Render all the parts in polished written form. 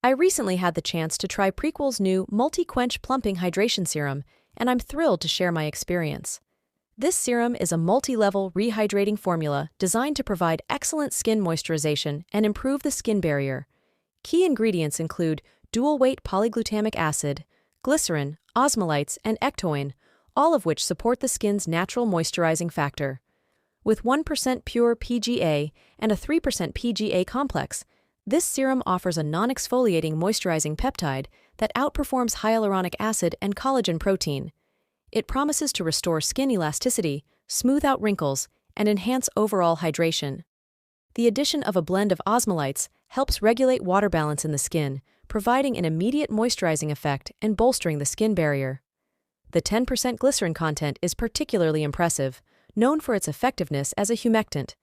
I recently had the chance to try Prequel's new Multi-Quench Plumping Hydration Serum, and I'm thrilled to share my experience. This serum is a multi-level rehydrating formula designed to provide excellent skin moisturization and improve the skin barrier. Key ingredients include dual-weight polyglutamic acid, glycerin, osmolytes, and ectoin, all of which support the skin's natural moisturizing factor. With 1% pure PGA and a 3% PGA complex, this serum offers a non-exfoliating moisturizing peptide that outperforms hyaluronic acid and collagen protein. It promises to restore skin elasticity, smooth out wrinkles, and enhance overall hydration. The addition of a blend of osmolytes helps regulate water balance in the skin, providing an immediate moisturizing effect and bolstering the skin barrier. The 10% glycerin content is particularly impressive, known for its effectiveness as a humectant.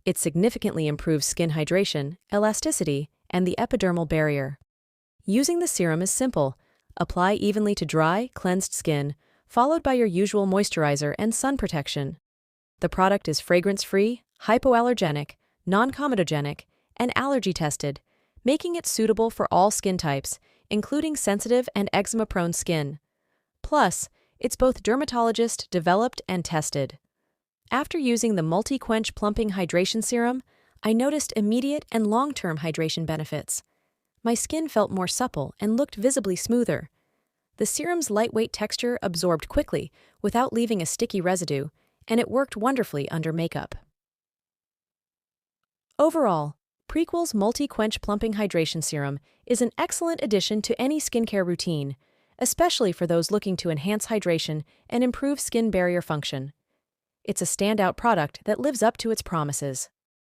It significantly improves skin hydration, elasticity, and the epidermal barrier. Using the serum is simple. Apply evenly to dry, cleansed skin, followed by your usual moisturizer and sun protection. The product is fragrance-free, hypoallergenic, non-comedogenic, and allergy-tested, making it suitable for all skin types, including sensitive and eczema-prone skin. Plus, it's both dermatologist-developed and tested. After using the Multi-Quench Plumping Hydration Serum, I noticed immediate and long-term hydration benefits. My skin felt more supple and looked visibly smoother. The serum's lightweight texture absorbed quickly without leaving a sticky residue, and it worked wonderfully under makeup. Overall, Prequel's Multi-Quench Plumping Hydration Serum is an excellent addition to any skincare routine, especially for those looking to enhance hydration and improve skin barrier function. It's a standout product that lives up to its promises.